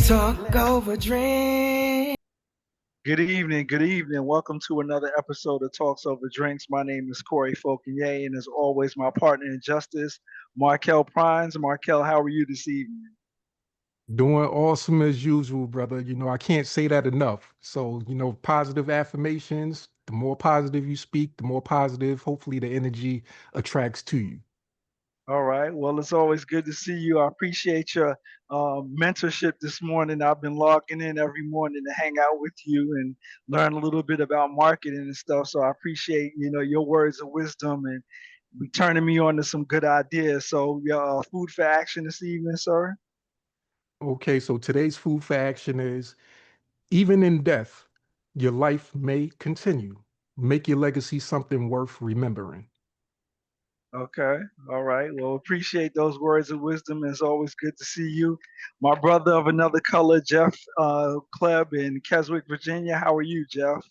Talk over drink. Good evening. Good evening. Welcome to another episode of Talks Over Drinks. My name is Corey Folkinier, and as always, my partner in justice, Markel Prines. Markel, how are you this evening? Doing awesome as usual, brother. I can't say that enough. So, positive affirmations, the more positive you speak, the more positive, hopefully, the energy attracts to you. All right. Well, it's always good to see you. I appreciate your mentorship this morning. I've been logging in every morning to hang out with you and learn a little bit about marketing and stuff. So I appreciate, your words of wisdom and turning me on to some good ideas. So, your food for action this evening, sir? Okay, so today's food for action is even in death, your life may continue. Make your legacy something worth remembering. Okay. All right. Well, appreciate those words of wisdom. It's always good to see you. My brother of another color, Jeff Klebb in Keswick, Virginia. How are you, Jeff?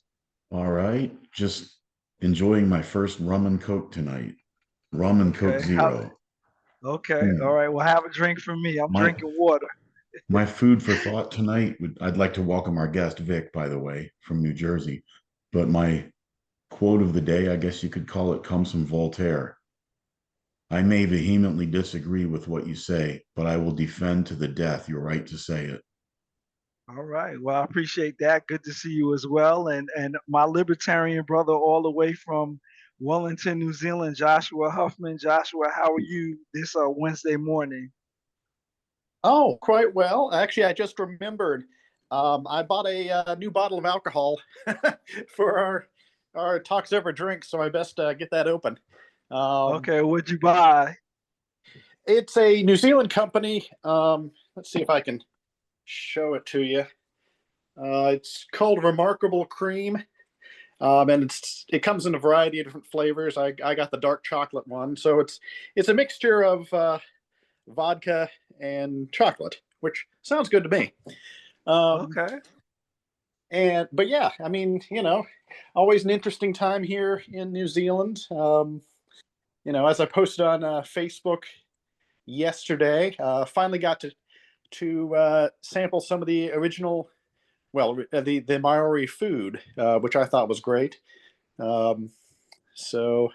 All right. Just enjoying my first rum and Coke tonight. Rum and Coke Okay. Zero. Okay. All Hmm. right. Well, have a drink from me. I'm My drinking water. my food for thought tonight I'd like to welcome our guest Vic, by the way, from New Jersey. But my quote of the day, I guess you could call it, comes from Voltaire. I may vehemently disagree with what you say, but I will defend to the death your right to say it. All right. Well, I appreciate that. Good to see you as well. And my libertarian brother all the way from Wellington, New Zealand, Joshua Huffman. Joshua, how are you this Wednesday morning? Oh, quite well. Actually, I just remembered. I bought a new bottle of alcohol for our talks over drinks, so I best get that open. Okay. What'd you buy? It's a New Zealand company. Let's see if I can show it to you. It's called Remarkable Cream, and it comes in a variety of different flavors. I got the dark chocolate one, so it's a mixture of vodka and chocolate, which sounds good to me. Okay. But yeah, I mean, always an interesting time here in New Zealand. As I posted on Facebook yesterday, finally got to sample some of the original, the Maori food, which I thought was great. So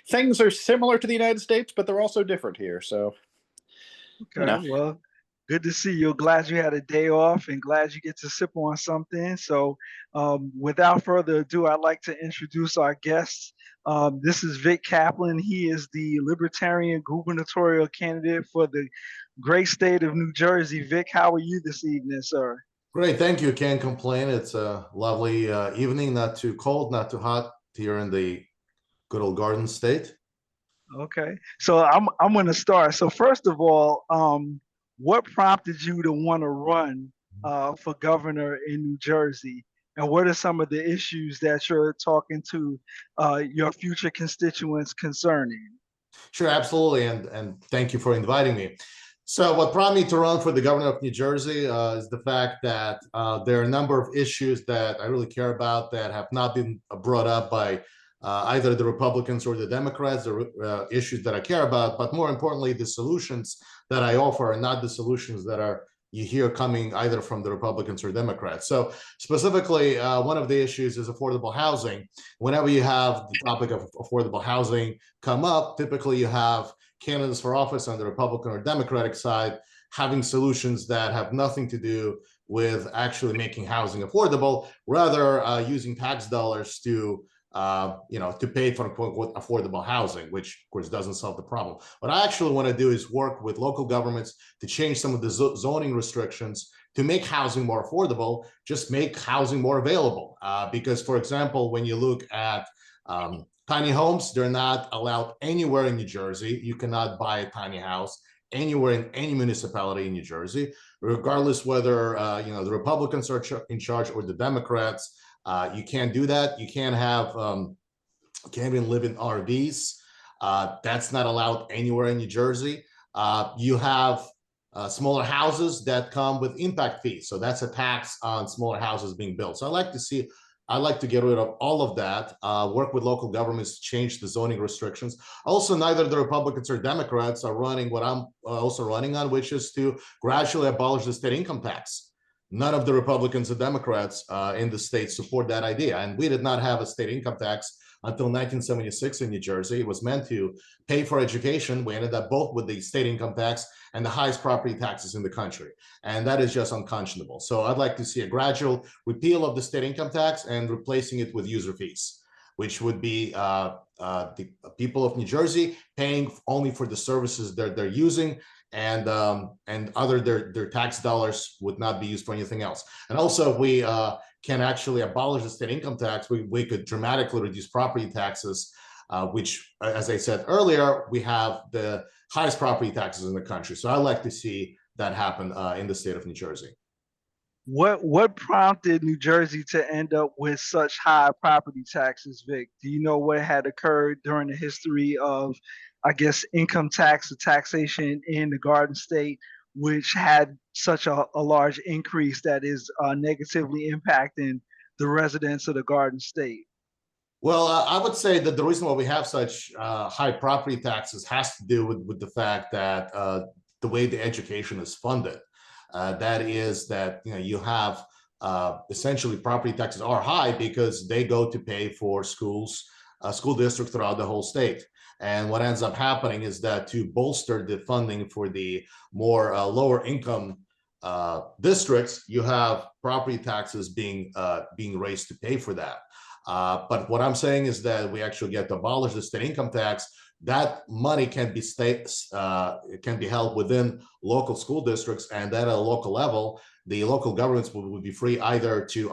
things are similar to the United States, but they're also different here. So Okay, well, good to see you. Glad you had a day off and glad you get to sip on something. So, without further ado, I'd like to introduce our guest. This is Vic Kaplan. He is the Libertarian Gubernatorial candidate for the great state of New Jersey. Vic, how are you this evening, sir? Great, thank you. Can't complain. It's a lovely evening, not too cold, not too hot here in the good old Garden State. Okay, so I'm going to start. So first of all, what prompted you to want to run for governor in New Jersey, and what are some of the issues that you're talking to your future constituents concerning? Sure, absolutely, and thank you for inviting me. So what prompted me to run for the governor of New Jersey is the fact that there are a number of issues that I really care about that have not been brought up by either the Republicans or the Democrats, the issues that I care about, but more importantly, the solutions that I offer are not the solutions that you hear coming either from the Republicans or Democrats. So specifically, one of the issues is affordable housing. Whenever you have the topic of affordable housing come up, typically you have candidates for office on the Republican or Democratic side having solutions that have nothing to do with actually making housing affordable, rather using tax dollars to pay for quote unquote affordable housing, which of course doesn't solve the problem. What I actually want to do is work with local governments to change some of the zoning restrictions to make housing more affordable, just make housing more available. Because, for example, when you look at tiny homes, they're not allowed anywhere in New Jersey. You cannot buy a tiny house anywhere in any municipality in New Jersey, regardless whether the Republicans are in charge or the Democrats. You can't do that. You can't even live in RVs. That's not allowed anywhere in New Jersey. You have smaller houses that come with impact fees. So that's a tax on smaller houses being built. So I like to see I'd like to get rid of all of that, work with local governments to change the zoning restrictions. Also, neither the Republicans or Democrats are running what I'm also running on, which is to gradually abolish the state income tax. None of the Republicans or Democrats in the state support that idea. And we did not have a state income tax until 1976 in New Jersey. It was meant to pay for education. We ended up both with the state income tax and the highest property taxes in the country. And that is just unconscionable. So I'd like to see a gradual repeal of the state income tax and replacing it with user fees, which would be the people of New Jersey paying only for the services that they're using, and their tax dollars would not be used for anything else. And also, if we can actually abolish the state income tax, we could dramatically reduce property taxes, which, as I said earlier, we have the highest property taxes in the country. So I'd like to see that happen in the state of New Jersey. What prompted New Jersey to end up with such high property taxes, Vic? Do you know what had occurred during the history of, I guess, income tax or taxation in the Garden State, which had such a large increase that is negatively impacting the residents of the Garden State? Well, I would say that the reason why we have such high property taxes has to do with the fact that the way the education is funded. That is that you have essentially property taxes are high because they go to pay for schools, school districts throughout the whole state. And what ends up happening is that to bolster the funding for the more lower income districts, you have property taxes being raised to pay for that. But what I'm saying is that we actually get to abolish the state income tax. That money can be held within local school districts, and then at a local level, the local governments would be free either to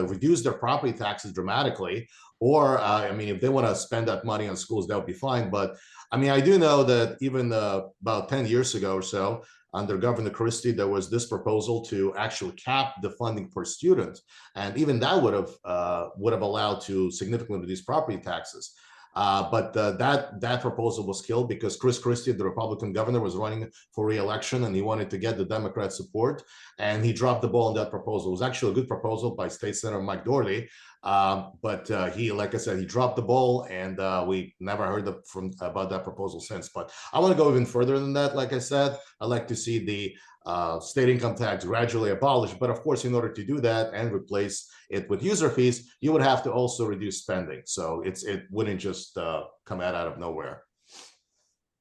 reduce their property taxes dramatically, or I mean, if they want to spend that money on schools, that would be fine. But I mean, I do know that even about 10 years ago or so, under Governor Christie, there was this proposal to actually cap the funding per student, and even that would have allowed to significantly reduce property taxes. But that proposal was killed because Chris Christie, the Republican governor, was running for re-election, and he wanted to get the Democrat support, and he dropped the ball on that proposal. It was actually a good proposal by State Senator Mike Doherty, but he, like I said, he dropped the ball, and we never heard about that proposal since. But I want to go even further than that. Like I said, I'd like to see the state income tax gradually abolished. But of course, in order to do that and replace it with user fees, you would have to also reduce spending. So it wouldn't just come out of nowhere.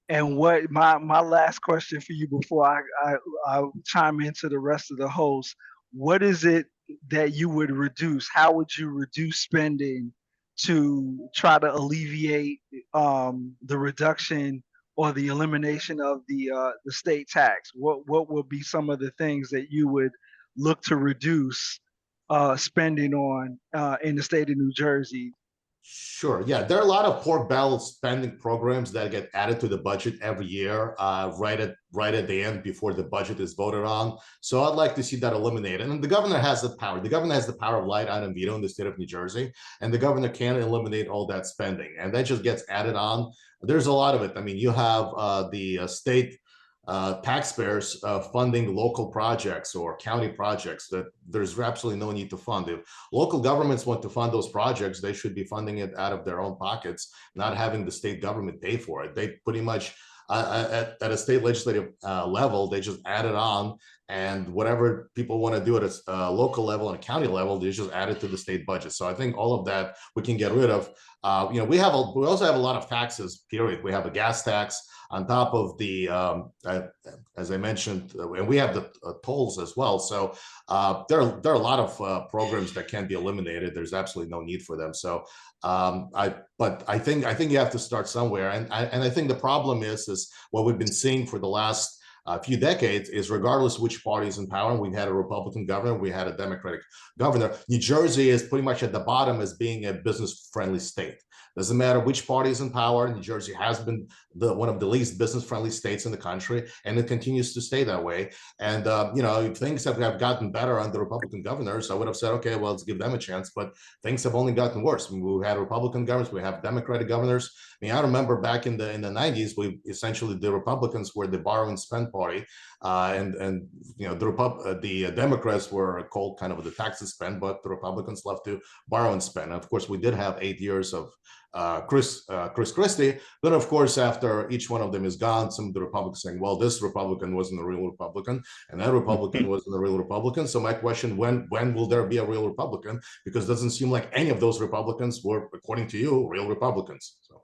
And what my last question for you before I chime into the rest of the hosts, what is it that you would reduce? How would you reduce spending to try to alleviate the reduction or the elimination of the state tax? What would be some of the things that you would look to reduce spending on in the state of New Jersey? Sure. Yeah, there are a lot of pork barrel spending programs that get added to the budget every year, right at the end before the budget is voted on. So I'd like to see that eliminated. And the governor has the power. The governor has the power of light item veto in the state of New Jersey, and the governor can eliminate all that spending, and that just gets added on. There's a lot of it. I mean, you have the state taxpayers funding local projects or county projects that there's absolutely no need to fund. If local governments want to fund those projects, they should be funding it out of their own pockets, not having the state government pay for it. They pretty much, at a state legislative level, they just add it on, and whatever people want to do at a local level and a county level, they just add it to the state budget. So I think all of that we can get rid of. We also have a lot of taxes, period. We have a gas tax on top of the, as I mentioned, and we have the tolls as well. So there are a lot of programs that can be eliminated. There's absolutely no need for them. So, but I think you have to start somewhere. And I think the problem is what we've been seeing for the last few decades is, regardless which party is in power, we've had a Republican governor, we had a Democratic governor. New Jersey is pretty much at the bottom as being a business-friendly state. Doesn't matter which party is in power. New Jersey has been one of the least business-friendly states in the country, and it continues to stay that way. And if things have gotten better under Republican governors, I would have said, okay, well, let's give them a chance. But things have only gotten worse. We had Republican governors, we have Democratic governors. I mean, I remember back in the 90s, the Republicans were the borrow and spend party, and the Democrats were called kind of the tax and spend, but the Republicans love to borrow and spend. And of course, we did have 8 years of Chris Christie. Then, of course, after each one of them is gone, some of the Republicans saying, well, this Republican wasn't a real Republican, and that Republican wasn't a real Republican. So my question, when will there be a real Republican? Because it doesn't seem like any of those Republicans were, according to you, real Republicans. So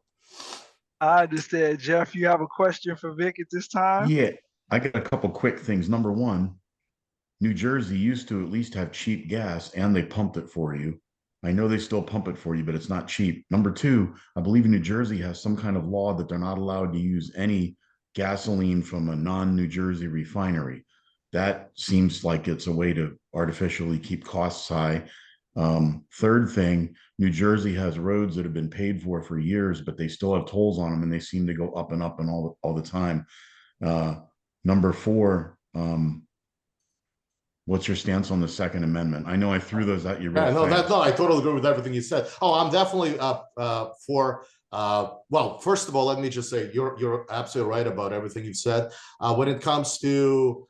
I understand. Jeff, you have a question for Vic at this time? Yeah, I got a couple quick things. Number one, New Jersey used to at least have cheap gas, and they pumped it for you. I know they still pump it for you, but it's not cheap. Number two, I believe New Jersey has some kind of law that they're not allowed to use any gasoline from a non-New Jersey refinery. That seems like it's a way to artificially keep costs high. Third thing, New Jersey has roads that have been paid for years, but they still have tolls on them, and they seem to go up and up and all the time. Number four, what's your stance on the Second Amendment? I know I threw those at you. No, I totally agree with everything you said. Oh, I'm definitely for. Well, first of all, let me just say you're absolutely right about everything you've said. When it comes to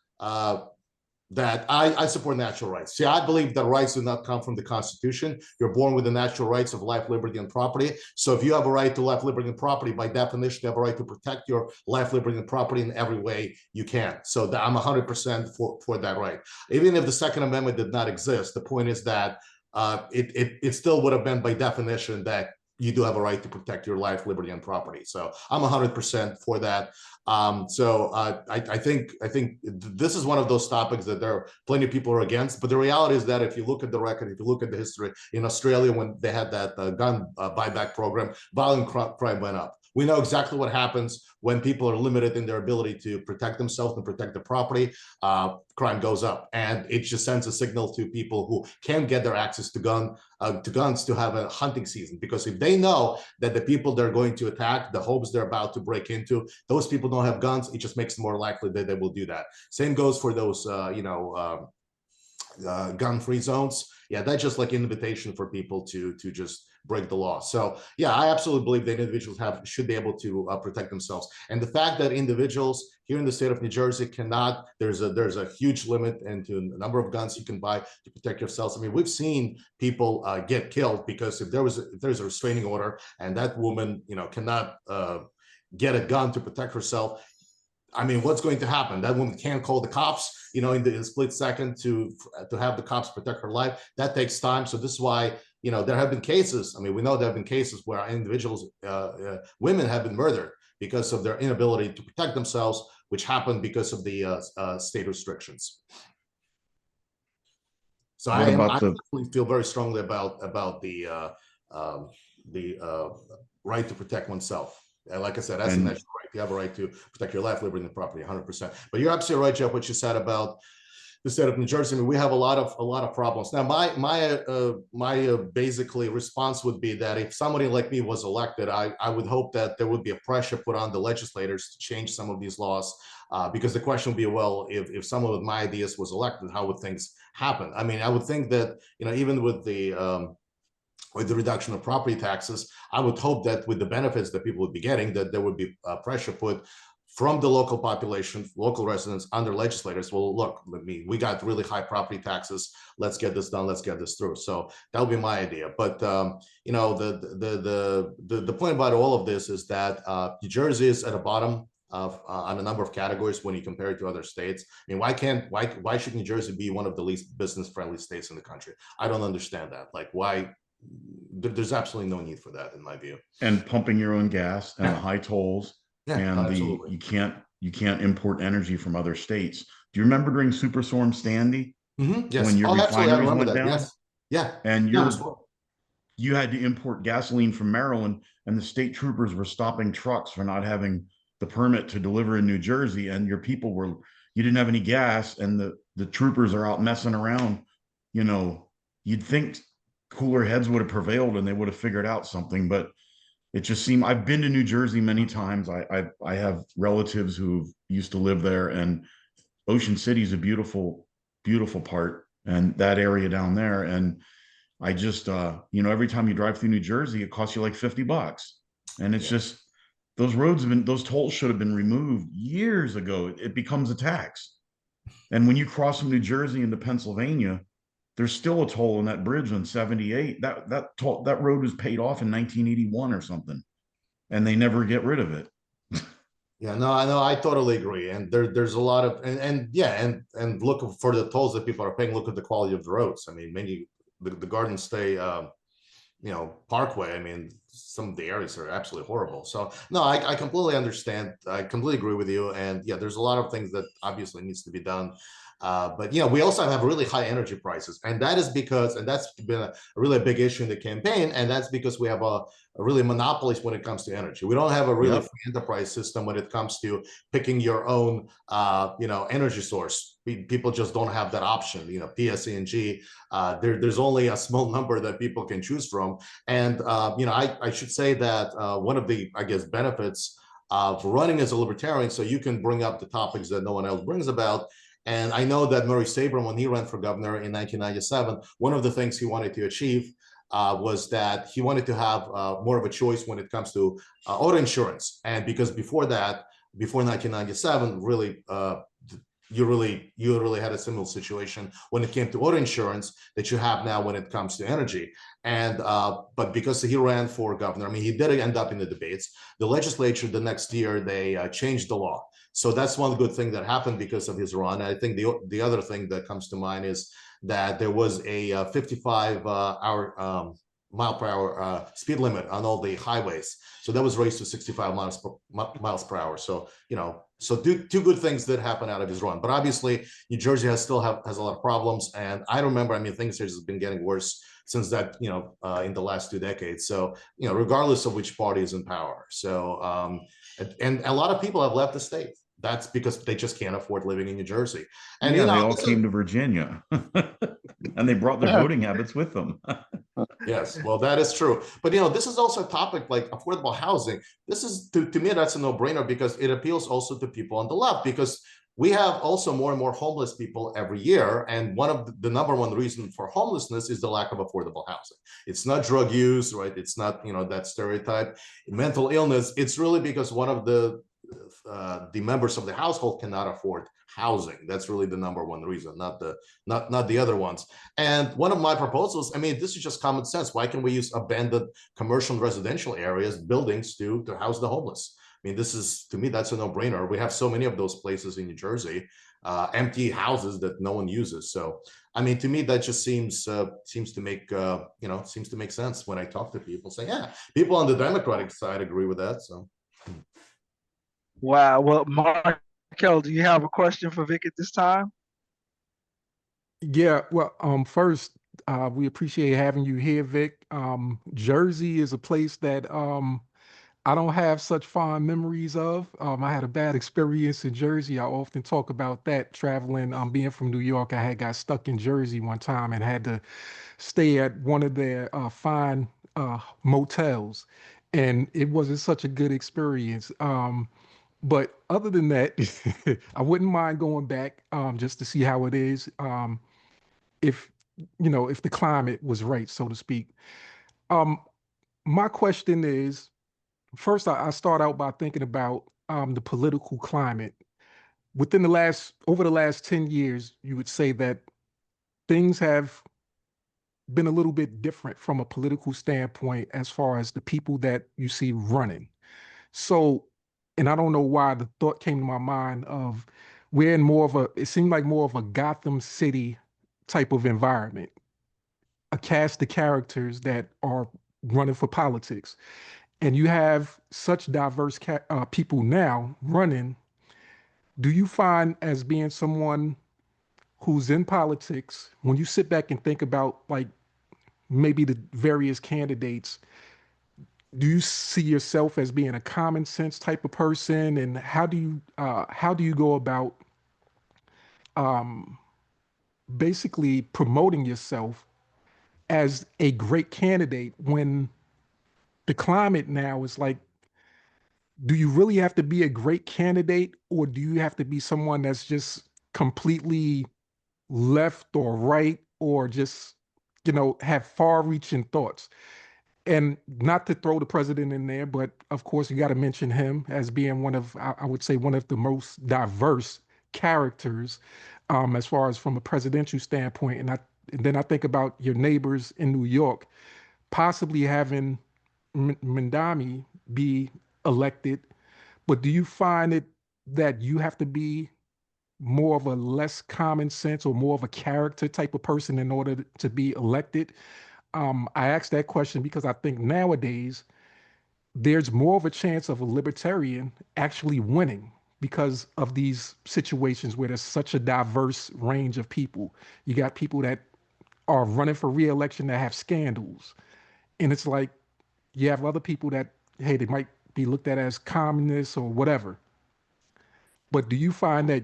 that, I support natural rights. See, I believe that rights do not come from the Constitution. You're born with the natural rights of life, liberty, and property. So if you have a right to life, liberty, and property, by definition, you have a right to protect your life, liberty, and property in every way you can. So I'm 100% for that right. Even if the Second Amendment did not exist, the point is that it still would have been by definition that you do have a right to protect your life, liberty, and property. So I'm 100% for that. I think this is one of those topics that there are plenty of people who are against. But the reality is that if you look at the record, if you look at the history in Australia, when they had that gun buyback program, violent crime went up. We know exactly what happens when people are limited in their ability to protect themselves and protect their property. Crime goes up, and it just sends a signal to people who can get their access to guns to have a hunting season. Because if they know that the people they're going to attack, the homes they're about to break into, those people don't have guns, it just makes it more likely that they will do that. Same goes for those, gun-free zones. Yeah, that's just like an invitation for people to just break the law. So yeah, I absolutely believe that individuals should be able to protect themselves. And the fact that individuals here in the state of New Jersey cannot, there's a huge limit into the number of guns you can buy to protect yourselves. I mean, we've seen people get killed because if there's a restraining order and that woman, cannot get a gun to protect herself, I mean, what's going to happen? That woman can't call the cops, in the split second to have the cops protect her life. That takes time. So this is why, there have been cases. I mean, we know there have been cases where individuals, women have been murdered because of their inability to protect themselves, which happened because of the state restrictions. So I feel very strongly about the right to protect oneself. And like I said, that's a natural right. You have a right to protect your life, liberty, and property, 100%. But you're absolutely right, Jeff, what you said about the state of New Jersey. I mean, we have a lot of problems. Now, my basically response would be that if somebody like me was elected, I would hope that there would be a pressure put on the legislators to change some of these laws, because the question would be, well, if someone with my ideas was elected, how would things happen? I mean, I would think that, even with the reduction of property taxes, I would hope that with the benefits that people would be getting, that there would be pressure put from the local population, local residents, under legislators. Well, look, we got really high property taxes. Let's get this done. Let's get this through. So that would be my idea. But the point about all of this is that New Jersey is at the bottom on a number of categories when you compare it to other states. I mean, why should New Jersey be one of the least business-friendly states in the country? I don't understand that. Like, why? There's absolutely no need for that, in my view. And pumping your own gas and the high tolls, and you can't import energy from other states. Do you remember during Superstorm Sandy? Yes. When your refineries went down? Yes. Yeah. And you had to import gasoline from Maryland, and the state troopers were stopping trucks for not having the permit to deliver in New Jersey, and you didn't have any gas, and the troopers are out messing around. You'd think cooler heads would have prevailed and they would have figured out something, but it just seemed, I've been to New Jersey many times. I have relatives who used to live there, and Ocean City is a beautiful, beautiful part, and that area down there. And I just, every time you drive through New Jersey, it costs you like $50. And it's just, those tolls should have been removed years ago. It becomes a tax. And when you cross from New Jersey into Pennsylvania, there's still a toll on that bridge on 78. That road was paid off in 1981 or something, and they never get rid of it. Yeah, no, I know, I totally agree. And there's a lot of, and look for the tolls that people are paying. Look at the quality of the roads. I mean, the Garden State, Parkway, I mean, some of the areas are absolutely horrible. So no, I completely understand. I completely agree with you. And yeah, there's a lot of things that obviously needs to be done. But we also have really high energy prices, and that is because, and that's been a really big issue in the campaign, and that's because we have a really monopolies when it comes to energy. We don't have a really free enterprise system when it comes to picking your own, energy source. People just don't have that option. PSE&G, there's only a small number that people can choose from, and I should say that one of the, I guess, benefits of running as a libertarian, so you can bring up the topics that no one else brings about. And I know that Murray Sabrum, when he ran for governor in 1997, one of the things he wanted to achieve was that he wanted to have more of a choice when it comes to auto insurance. And because before 1997, really, you really had a similar situation when it came to auto insurance that you have now when it comes to energy. And but because he ran for governor, I mean, he did end up in the debates. The legislature the next year, they changed the law. So that's one good thing that happened because of his run. I think the other thing that comes to mind is that there was a 55 mile per hour speed limit on all the highways. So that was raised to 65 miles per hour. So, so two good things that happen out of his run. But obviously, New Jersey has a lot of problems. And I remember, I mean, things have been getting worse since that, in the last 2 decades. So, regardless of which party is in power. So, and a lot of people have left the state. That's because they just can't afford living in New Jersey. And they all came to Virginia and they brought their voting habits with them. Yes, well, that is true. But this is also a topic like affordable housing. This is to me, that's a no-brainer because it appeals also to people on the left, because we have also more and more homeless people every year. And one of the number one reason for homelessness is the lack of affordable housing. It's not drug use, right? It's not, that stereotype. Mental illness, it's really because one of the members of the household cannot afford housing. That's really the number one reason, not the other ones. And one of my proposals, I mean, this is just common sense. Why can't we use abandoned commercial and residential areas, buildings to house the homeless? I mean, this is, to me, that's a no-brainer. We have so many of those places in New Jersey, empty houses that no one uses. So, I mean, to me, that just seems to make sense when I talk to people. Say, yeah, people on the Democratic side agree with that. So. Wow. Well, Markel, do you have a question for Vic at this time? Yeah, well, first, we appreciate having you here, Vic. Jersey is a place that I don't have such fond memories of. I had a bad experience in Jersey. I often talk about that traveling. Being from New York, I had got stuck in Jersey one time and had to stay at one of their fine motels, and it wasn't such a good experience. But other than that, I wouldn't mind going back just to see how it is. If if the climate was right, so to speak. Um, my question is, first, I start out by thinking about the political climate. Over the last 10 years, you would say that things have been a little bit different from a political standpoint as far as the people that you see running. So, and I don't know why the thought came to my mind of we're in it seemed like more of a Gotham City type of environment, a cast of characters that are running for politics. And you have such diverse people now running. Do you find, as being someone who's in politics, when you sit back and think about like maybe the various candidates, do you see yourself as being a common sense type of person? And how do you go about um, basically promoting yourself as a great candidate when the climate now is like, do you really have to be a great candidate, or do you have to be someone that's just completely left or right, or just, have far-reaching thoughts? And not to throw the president in there, but of course you got to mention him as being one of, I would say, one of the most diverse characters, as far as from a presidential standpoint. And then I think about your neighbors in New York, possibly having Mandami be elected. But do you find it that you have to be more of a less common sense or more of a character type of person in order to be elected? I asked that question because I think nowadays there's more of a chance of a libertarian actually winning because of these situations where there's such a diverse range of people. You got people that are running for re-election that have scandals. And it's like you have other people that, hey, they might be looked at as communists or whatever. But do you find that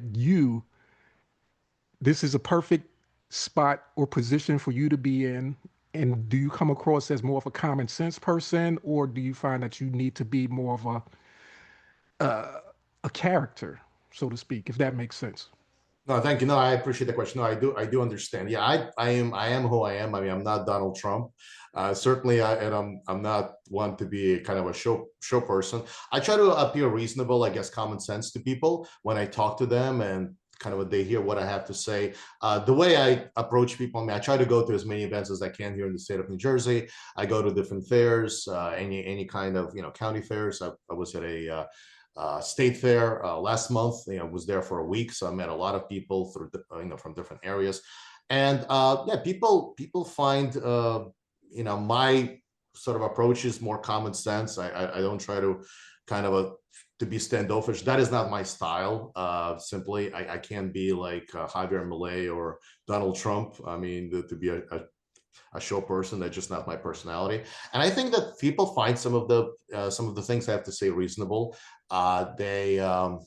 this is a perfect spot or position for you to be in? And do you come across as more of a common sense person, or do you find that you need to be more of a character, so to speak, if that makes sense? No, thank you. No, I appreciate the question. No, I do understand. Yeah, I am who I am. I mean, I'm not Donald Trump. Certainly, I'm not one to be kind of a show person. I try to appear reasonable, I guess, common sense to people when I talk to them, and kind of what they hear what I have to say. The way I approach people, I mean, I try to go to as many events as I can here in the state of New Jersey. I go to different fairs, any kind of county fairs. I was at a state fair last month. Was there for a week, so I met a lot of people through from different areas, and yeah, people find my sort of approach is more common sense. I don't try to kind of to be standoffish. That is not my style. Simply, I can't be like Javier Milei or Donald Trump. I mean, to be a show person. That's just not my personality. And I think that people find some of the things I have to say reasonable. I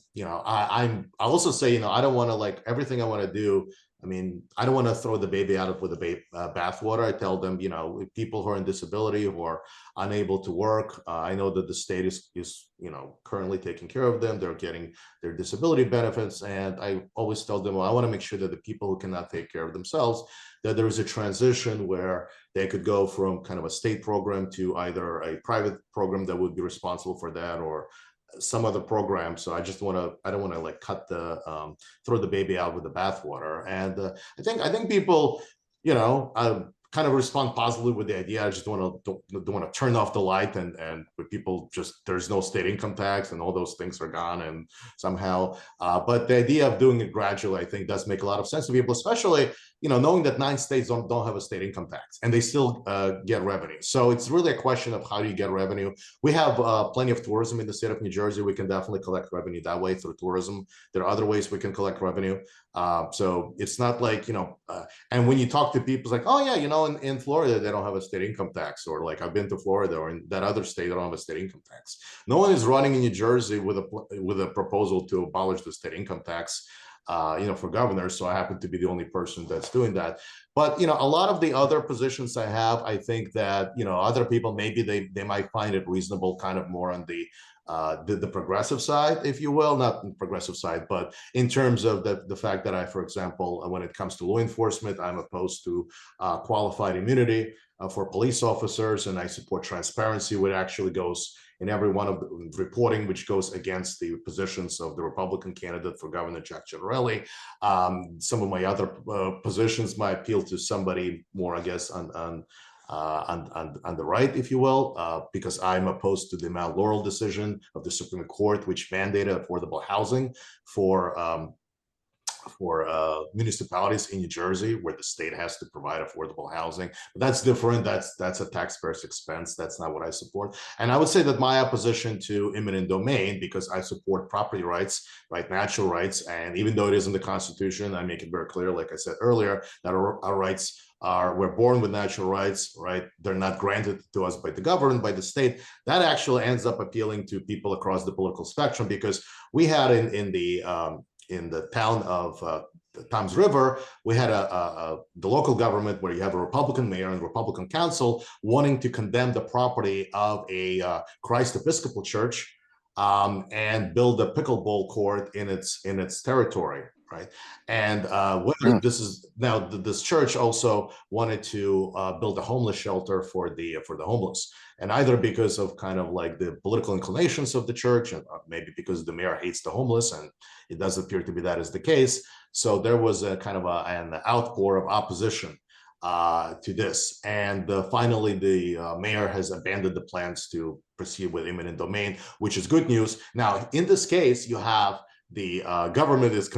also say, I don't want to like everything I want to do. I mean, I don't want to throw the baby out with the bathwater. I tell them, people who are in disability, who are unable to work, I know that the state is currently taking care of them. They're getting their disability benefits. And I always tell them, well, I want to make sure that the people who cannot take care of themselves, that there is a transition where they could go from kind of a state program to either a private program that would be responsible for that, or some other program. So I don't want to like throw the baby out with the bathwater. And I think people, kind of respond positively with the idea. I just don't want to turn off the light and with people there's no state income tax and all those things are gone and somehow. But the idea of doing it gradually, I think, does make a lot of sense to people, especially knowing that 9 states don't have a state income tax and they still get revenue. So it's really a question of how do you get revenue. We have plenty of tourism in the state of New Jersey. We can definitely collect revenue that way through tourism. There are other ways we can collect revenue. So it's not like, and when you talk to people, it's like, oh yeah, in Florida, they don't have a state income tax, or like I've been to Florida, or in that other state, they don't have a state income tax. No one is running in New Jersey with a proposal to abolish the state income tax, for governor. So I happen to be the only person that's doing that. But, a lot of the other positions I have, I think that, other people, maybe they might find it reasonable, kind of more on the progressive side, if you will, not the progressive side, but in terms of the fact that I, for example, when it comes to law enforcement, I'm opposed to qualified immunity for police officers, and I support transparency, which actually goes in every one of the reporting, which goes against the positions of the Republican candidate for governor, Jack Ciattarelli. Some of my other positions might appeal to somebody more, I guess, on the right, if you will, because I'm opposed to the Mount Laurel decision of the Supreme Court, which mandated affordable housing for municipalities in New Jersey, where the state has to provide affordable housing. But that's different. That's a taxpayer's expense. That's not what I support. And I would say that my opposition to eminent domain, because I support property rights, natural rights, and even though it is in the Constitution, I make it very clear, like I said earlier, that our rights we're born with natural rights, right? They're not granted to us by the government, by the state. That actually ends up appealing to people across the political spectrum, because we had in the town of Toms River, we had the local government where you have a Republican mayor and Republican council wanting to condemn the property of a Christ Episcopal Church and build a pickleball court in its territory, right? And whether this is now this church also wanted to build a homeless shelter for the homeless, and either because of kind of like the political inclinations of the church, and maybe because the mayor hates the homeless, and it does appear to be that is the case. So there was a kind of an outpour of opposition to this, and finally the mayor has abandoned the plans to proceed with eminent domain, which is good news. Now, in this case, you have the government is,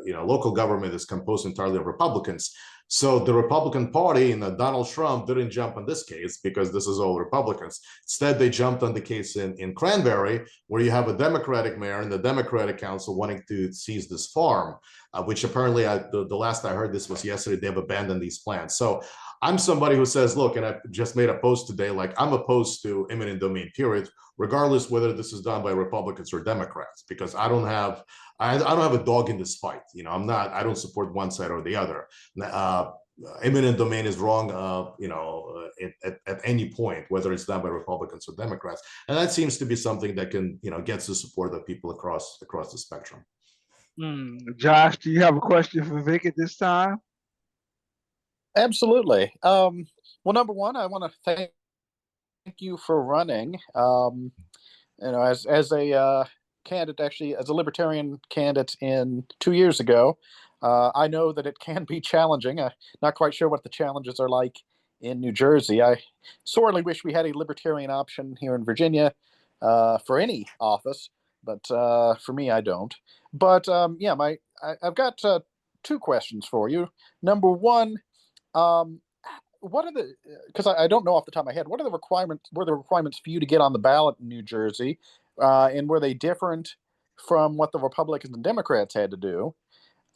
local government is composed entirely of Republicans. So the Republican Party and Donald Trump didn't jump on this case because this is all Republicans. Instead, they jumped on the case in Cranberry, where you have a Democratic mayor and the Democratic council wanting to seize this farm, which apparently, the last I heard this was yesterday, they've abandoned these plans. So I'm somebody who says, look, and I just made a post today, like I'm opposed to eminent domain, period, regardless whether this is done by Republicans or Democrats, because I don't have a dog in this fight. I don't support one side or the other. Eminent domain is wrong, at any point, whether it's done by Republicans or Democrats. And that seems to be something that can, gets the support of people across the spectrum. Josh, do you have a question for Vic at this time? Absolutely. Well, number one, I want to thank you for running. As a candidate, actually, as a Libertarian candidate 2 years ago, I know that it can be challenging. I'm not quite sure what the challenges are like in New Jersey. I sorely wish we had a Libertarian option here in Virginia for any office, but for me, I don't. But I've got two questions for you. Number one, what are the, because I don't know off the top of my head, what are the requirements, were the requirements for you to get on the ballot in New Jersey? And were they different from what the Republicans and Democrats had to do?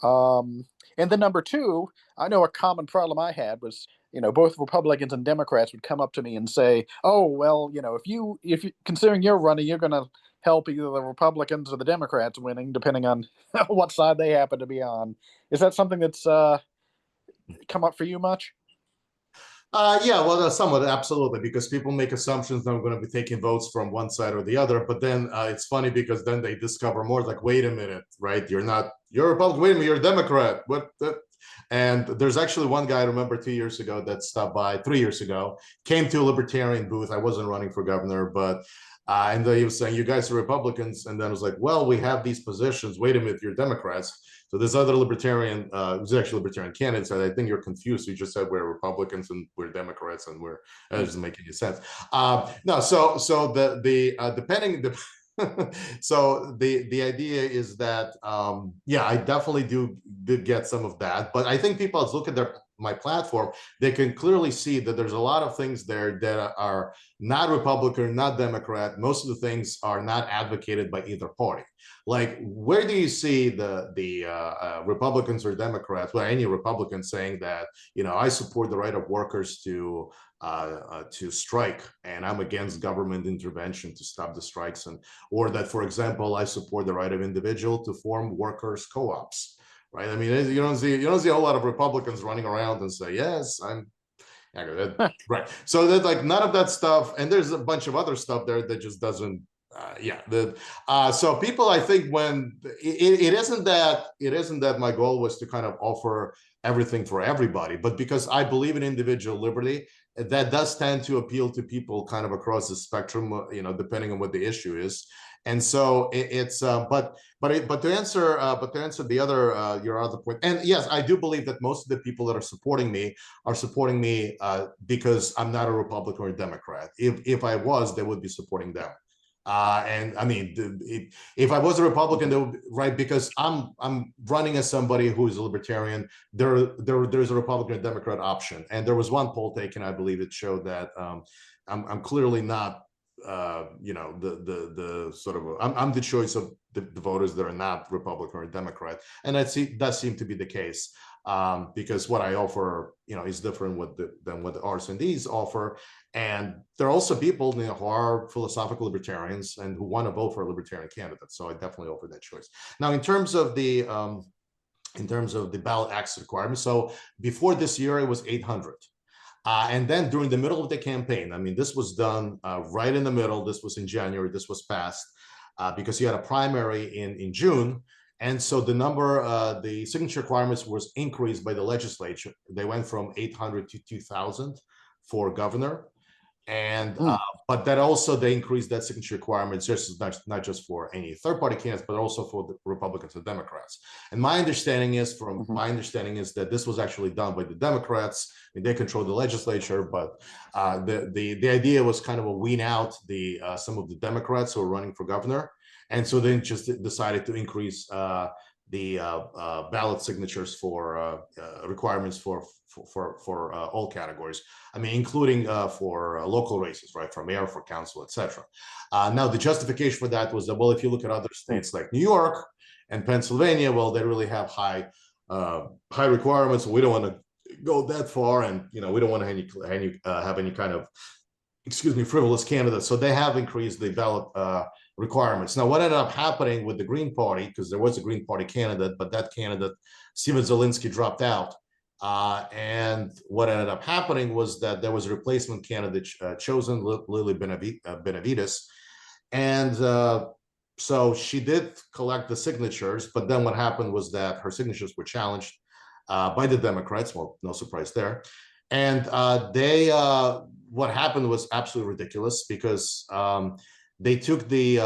And then number two, I know a common problem I had was, both Republicans and Democrats would come up to me and say, oh, well, if you considering you're running, you're going to help either the Republicans or the Democrats winning, depending on what side they happen to be on. Is that something that's come up for you much? Well, somewhat, absolutely, because people make assumptions that I'm going to be taking votes from one side or the other. But then it's funny because then they discover more like, wait a minute, right? You're a Republican, wait a minute, you're a Democrat. What? And there's actually one guy I remember 2 years ago that stopped by, 3 years ago, came to a Libertarian booth. I wasn't running for governor, but and he was saying, you guys are Republicans. And then I was like, well, we have these positions. Wait a minute, you're Democrats. So this other Libertarian, who's actually a Libertarian candidate, said, I think you're confused. You just said we're Republicans and we're Democrats, and that doesn't make any sense. No, so so the idea is that I definitely did get some of that, but I think people, as look at my platform, they can clearly see that there's a lot of things there that are not Republican, not Democrat. Most of the things are not advocated by either party. Like, where do you see the Republicans or Democrats, well, any Republicans saying that, I support the right of workers to strike, and I'm against government intervention to stop the strikes, or that, for example, I support the right of individual to form workers co-ops. Right. I mean, you don't see a whole lot of Republicans running around and say, yes, I'm right. So that, like, none of that stuff. And there's a bunch of other stuff there that just doesn't. So people, I think, when it isn't that my goal was to kind of offer everything for everybody, but because I believe in individual liberty, that does tend to appeal to people kind of across the spectrum, depending on what the issue is. And so but to answer the other your other point, and yes, I do believe that most of the people that are supporting me because I'm not a Republican or a Democrat. If I was, they would be supporting them. And I mean, if I was a Republican, they would be, right? Because I'm running as somebody who is a Libertarian. There's a Republican and Democrat option, and there was one poll taken, I believe, it showed that I'm clearly not. The sort of I'm the choice of the voters that are not Republican or Democrat, and that seemed to be the case, because what I offer, is different than what the Rs and Ds offer, and there are also people who are philosophical libertarians and who want to vote for a libertarian candidate. So I definitely offer that choice. Now, in terms of the in terms of the ballot access requirement. So before this year, it was 800. And then during the middle of the campaign, I mean, this was done right in the middle. This was in January. This was passed because you had a primary in June. And so the number, the signature requirements was increased by the legislature. They went from 800 to 2,000 for governor. And but that also they increased that signature requirements just not just for any third-party candidates, but also for the Republicans and Democrats. And my understanding is that this was actually done by the Democrats. I mean, they control the legislature, but the idea was kind of a wean out the some of the Democrats who are running for governor, and so they just decided to increase the ballot signatures for requirements for all categories. I mean, including for local races, right, for mayor, for council, etc. Now, the justification for that was that, well, if you look at other states like New York and Pennsylvania, well, they really have high requirements. We don't want to go that far, and we don't want to have any kind of, frivolous candidates. So they have increased the ballot requirements. Now, what ended up happening with the Green Party, because there was a Green Party candidate, but that candidate, Steven Zelensky, dropped out. And what ended up happening was that there was a replacement candidate chosen, Lily Benavides. And so she did collect the signatures, but then what happened was that her signatures were challenged by the Democrats. Well, no surprise there. And what happened was absolutely ridiculous, because they took the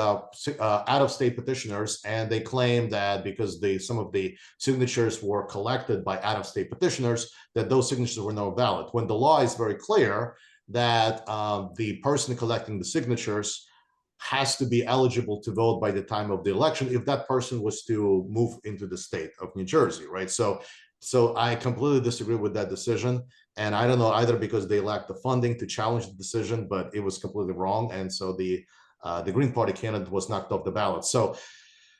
out-of-state petitioners, and they claimed that because some of the signatures were collected by out-of-state petitioners, that those signatures were no valid, when the law is very clear that the person collecting the signatures has to be eligible to vote by the time of the election if that person was to move into the state of New Jersey, right? So I completely disagree with that decision. And I don't know, either because they lacked the funding to challenge the decision, but it was completely wrong. And so the Green Party candidate was knocked off the ballot. So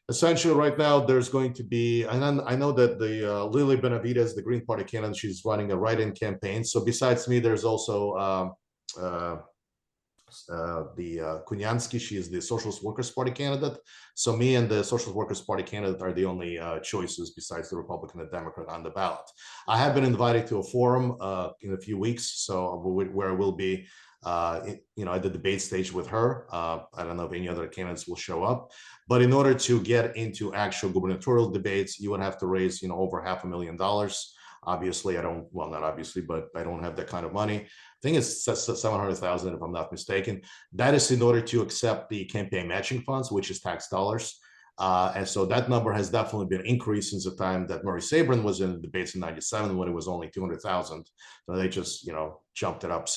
essentially right now there's going to be, and I know that the Lily Benavides, the Green Party candidate, she's running a write-in campaign. So besides me, there's also the Kunyansky, she is the Socialist Workers Party candidate. So me and the Socialist Workers Party candidate are the only choices besides the Republican and Democrat on the ballot. I have been invited to a forum in a few weeks, so where we'll be at the debate stage with her. I don't know if any other candidates will show up, but in order to get into actual gubernatorial debates, you would have to raise over $500,000. Obviously, not obviously, but I don't have that kind of money. I think it's 700,000 if I'm not mistaken. That is in order to accept the campaign matching funds, which is tax dollars. And so that number has definitely been increased since the time that Murray Sabrin was in the debates in '97, when it was only 200,000. So they just jumped it up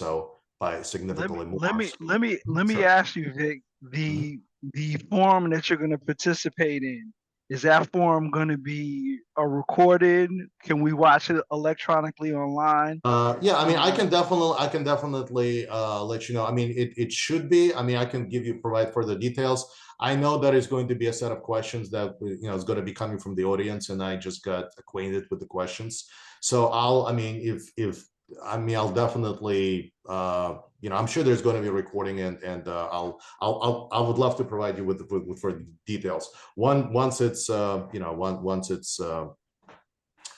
by significantly more. Let me ask you, Vic, the forum that you're going to participate in, is that forum going to be recorded? Can we watch it electronically online? Yeah, I mean, I can definitely let you know. I mean, it should be. I mean, I can provide further details. I know that is going to be a set of questions that is going to be coming from the audience, and I just got acquainted with the questions. So I'll definitely, I'm sure there's going to be a recording, and I would love to provide you with further details once it's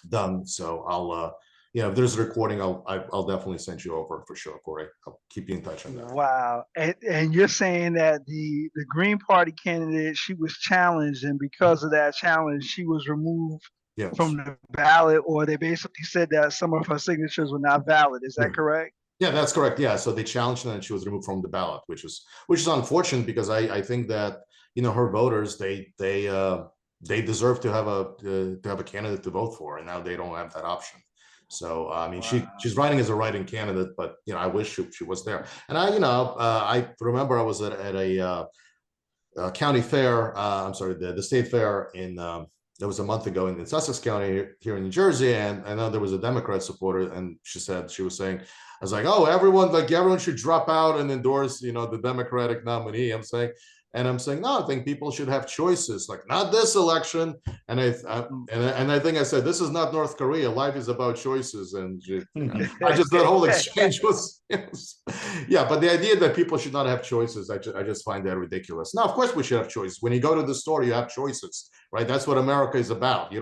done. So I'll if there's a recording, I'll definitely send you over for sure, Corey. I'll keep you in touch on that. Wow, and you're saying that the Green Party candidate, she was challenged, and because of that challenge, she was removed from the ballot, or they basically said that some of her signatures were not valid. Is that correct? Yeah, that's correct. Yeah, so they challenged her and she was removed from the ballot, which is unfortunate, because I think that her voters, they deserve to have a candidate to vote for, and now they don't have that option. So I mean, wow. She's running as a write-in candidate, but I wish she was there. And I remember I was at a county fair. I'm sorry, the state fair in. That was a month ago in Sussex County here in New Jersey, and I know there was a Democrat supporter, and she was saying, I was like, oh, everyone should drop out and endorse, the Democratic nominee. I'm saying, no, I think people should have choices, like not this election. And I think I said, this is not North Korea. Life is about choices. And that whole exchange was, yeah. But the idea that people should not have choices, I just find that ridiculous. Now, of course, we should have choices. When you go to the store, you have choices, right? That's what America is about. You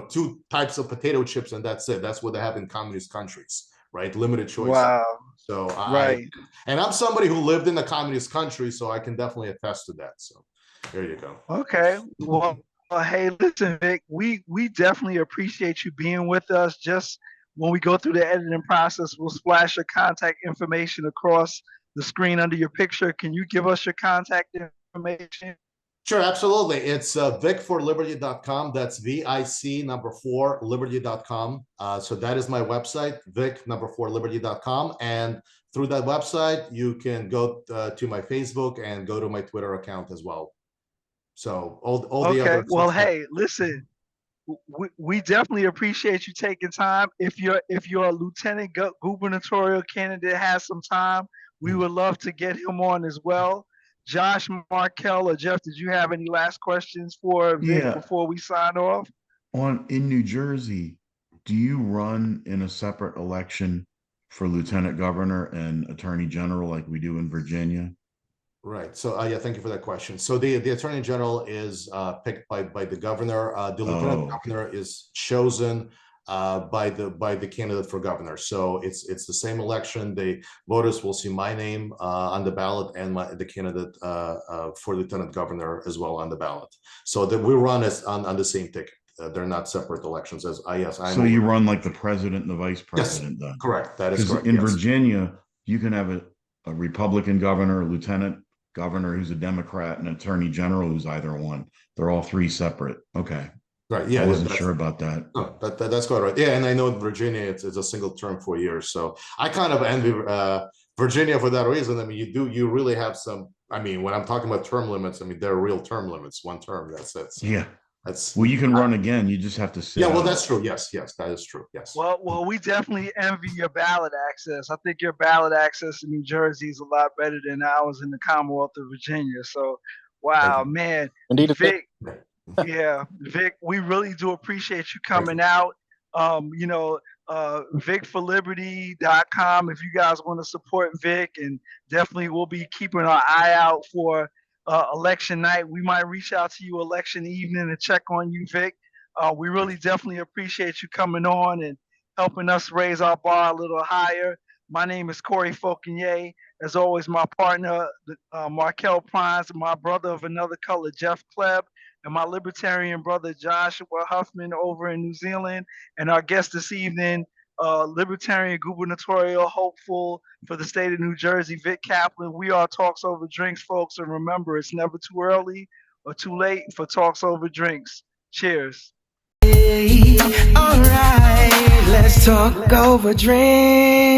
two types of potato chips and that's it. That's what they have in communist countries, right? Limited choice. Wow. So Right. and I'm somebody who lived in a communist country, so I can definitely attest to that. So there you go. Okay. Well, hey, listen, Vic, we definitely appreciate you being with us. Just when we go through the editing process, we'll splash your contact information across the screen under your picture. Can you give us your contact information? Sure, absolutely. It's vicforliberty.com. That's VIC 4liberty.com. So that is my website, Vic 4liberty.com. And through that website, you can go to my Facebook and go to my Twitter account as well. So all the other. Well, hey, listen, we definitely appreciate you taking time. If your lieutenant gubernatorial candidate has some time, we would love to get him on as well. Josh, Markel, or Jeff, did you have any last questions for Vic before we sign off? In New Jersey, do you run in a separate election for lieutenant governor and attorney general like we do in Virginia? Right. So yeah, thank you for that question. So the attorney general is picked by the governor. The lieutenant governor is chosen by the candidate for governor. So it's the same election. The voters will see my name on the ballot and the candidate for lieutenant governor as well on the ballot. So that we run as on the same ticket. They're not separate elections. So you run like the president and the vice president. Yes, then correct. That is correct. In Virginia, you can have a Republican governor, a lieutenant governor who's a Democrat, and attorney general who's either one. They're all three separate. Okay. Right. Yeah. I wasn't sure about that. No, that's quite right. Yeah. And I know in Virginia, it's a single term 4 years. So I kind of envy Virginia for that reason. I mean, you really have some, I mean, when I'm talking about term limits, I mean, they're real term limits, one term. That's it. Yeah. Well, you can run again. You just have to sit. Yeah, well, that's true. Yes, that is true. Yes. Well, we definitely envy your ballot access. I think your ballot access in New Jersey is a lot better than ours in the Commonwealth of Virginia. So, wow, man. Indeed, Vic, yeah, Vic, we really do appreciate you coming out. VicForLiberty.com if you guys want to support Vic, and definitely we'll be keeping our eye out for election night. We might reach out to you election evening and check on you, Vic. We really definitely appreciate you coming on and helping us raise our bar a little higher. My name is Corey Fauconnier. As always, my partner, Markel Prines, and my brother of another color, Jeff Klebb, and my libertarian brother, Joshua Huffman over in New Zealand. And our guest this evening, Libertarian Gubernatorial hopeful for the state of New Jersey, Vic Kaplan. We are Talks Over Drinks, folks. And remember, it's never too early or too late for Talks Over Drinks. Cheers. All right, let's talk over drink.